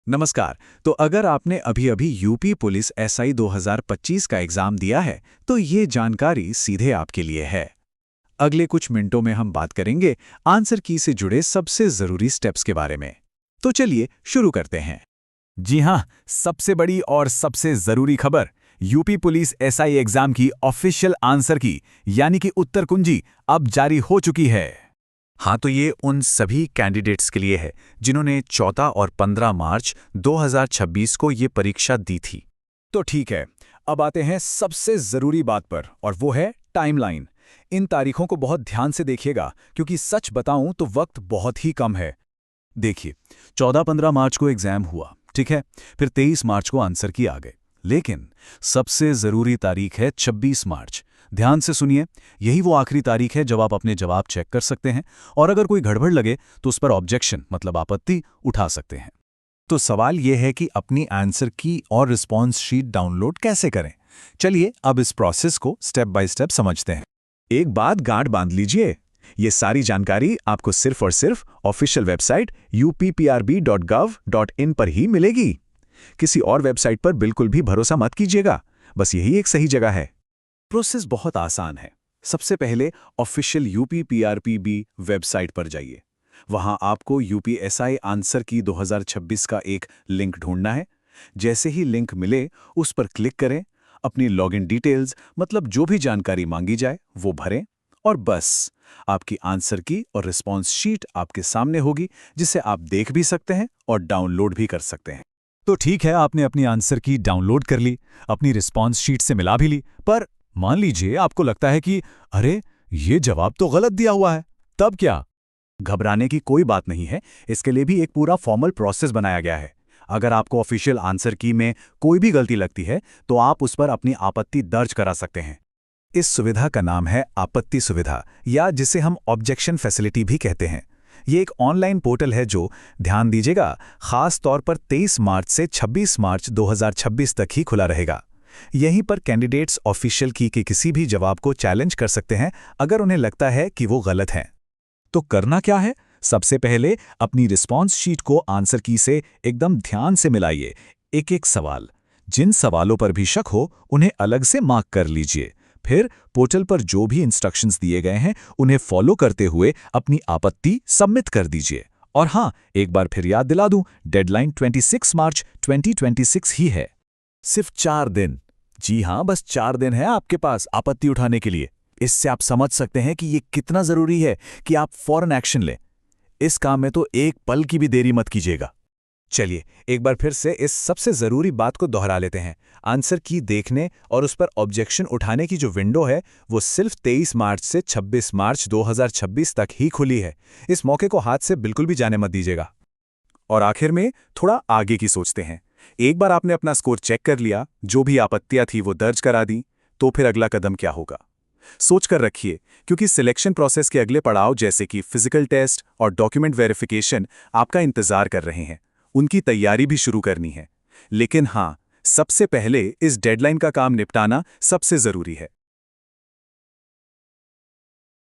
नमस्कार। तो अगर आपने अभी-अभी यूपी पुलिस एसआई 2025 का एग्जाम दिया है, तो ये जानकारी सीधे आपके लिए है। अगले कुछ मिनटों में हम बात करेंगे आंसर की से जुड़े सबसे जरूरी स्टेप्स के बारे में। तो चलिए शुरू करते हैं। जी हाँ, सबसे बड़ी और सबसे जरूरी खबर, यूपी पुलिस एसआई एग्जाम की ऑफिशियल आंसर की यानी कि उत्तर कुंजी अब जारी हो चुकी है। हाँ, तो ये उन सभी कैंडिडेट्स के लिए है जिन्होंने 14 और 15 मार्च 2026 को ये परीक्षा दी थी। तो ठीक है, अब आते हैं सबसे जरूरी बात पर, और वो है टाइमलाइन। इन तारीखों को बहुत ध्यान से देखिएगा, क्योंकि सच बताऊं तो वक्त बहुत ही कम है। देखिए, 14-15 मार्च को एग्जाम हुआ, ठीक है। फिर 23 मार्च को आंसर की आ गए, लेकिन सबसे जरूरी तारीख है 26 मार्च। ध्यान से सुनिए, यही वो आखिरी तारीख है जब आप अपने जवाब चेक कर सकते हैं, और अगर कोई गड़बड़ लगे तो उस पर ऑब्जेक्शन मतलब आपत्ति उठा सकते हैं। तो सवाल यह है कि अपनी आंसर की और रिस्पॉन्स शीट डाउनलोड कैसे करें। चलिए अब इस प्रोसेस को स्टेप बाय स्टेप समझते हैं। एक बात गांठ बांध लीजिए, ये सारी जानकारी आपको सिर्फ और सिर्फ ऑफिशियल वेबसाइट upprb.gov.in पर ही मिलेगी। किसी और वेबसाइट पर बिल्कुल भी भरोसा मत कीजिएगा, बस यही एक सही जगह है। प्रोसेस बहुत आसान है। सबसे पहले ऑफिशियल यूपीपीआरपीबी वेबसाइट पर जाइए। वहां आपको यूपीएसआई आंसर की 2026 का एक लिंक ढूंढना है। जैसे ही लिंक मिले उस पर क्लिक करें, अपनी लॉगिन डिटेल्स मतलब जो भी जानकारी मांगी जाए वो भरें, और बस आपकी आंसर की और रिस्पॉन्स शीट आपके सामने होगी, जिसे आप देख भी सकते हैं और डाउनलोड भी कर सकते हैं। तो ठीक है, आपने अपनी आंसर की डाउनलोड कर ली, अपनी रिस्पॉन्स शीट से मिला भी ली, पर मान लीजिए आपको लगता है कि अरे, ये जवाब तो गलत दिया हुआ है, तब क्या? घबराने की कोई बात नहीं है। इसके लिए भी एक पूरा फॉर्मल प्रोसेस बनाया गया है। अगर आपको ऑफिशियल आंसर की में कोई भी गलती लगती है तो आप उस पर अपनी आपत्ति दर्ज करा सकते हैं। इस सुविधा का नाम है आपत्ति सुविधा, या जिसे हम ऑब्जेक्शन फैसिलिटी भी कहते हैं। ये एक ऑनलाइन पोर्टल है जो, ध्यान दीजिएगा, खास तौर पर 23 मार्च से 26 मार्च 2026 तक ही खुला रहेगा। यहीं पर कैंडिडेट्स ऑफिशियल की के किसी भी जवाब को चैलेंज कर सकते हैं अगर उन्हें लगता है कि वो गलत हैं। तो करना क्या है? सबसे पहले अपनी रिस्पॉन्स शीट को आंसर की से एकदम ध्यान से मिलाइए। एक एक सवाल, जिन सवालों पर भी शक हो उन्हें अलग से मार्क कर लीजिए। फिर पोर्टल पर जो भी इंस्ट्रक्शंस दिए गए हैं उन्हें फॉलो करते हुए अपनी आपत्ति सबमिट कर दीजिए। और हाँ, एक बार फिर याद दिला दूं, डेडलाइन 26 मार्च 2026 ही है। सिर्फ 4 दिन, जी हाँ, बस 4 दिन है आपके पास आपत्ति उठाने के लिए। इससे आप समझ सकते हैं कि ये कितना जरूरी है कि आप फौरन एक्शन लें। इस काम में तो एक पल की भी देरी मत कीजिएगा। चलिए एक बार फिर से इस सबसे जरूरी बात को दोहरा लेते हैं। आंसर की देखने और उस पर ऑब्जेक्शन उठाने की जो विंडो है वो सिर्फ 23 मार्च से 26 मार्च 2026 तक ही खुली है। इस मौके को हाथ से बिल्कुल भी जाने मत दीजिएगा। और आखिर में थोड़ा आगे की सोचते हैं। एक बार आपने अपना स्कोर चेक कर लिया, जो भी आपत्तियां थी वो दर्ज करा दी, तो फिर अगला कदम क्या होगा? सोच कर रखिए, क्योंकि सिलेक्शन प्रोसेस के अगले पड़ाव जैसे कि फिजिकल टेस्ट और डॉक्यूमेंट वेरिफिकेशन आपका इंतजार कर रहे हैं। उनकी तैयारी भी शुरू करनी है। लेकिन हाँ, सबसे पहले इस डेडलाइन का काम निपटाना सबसे जरूरी है।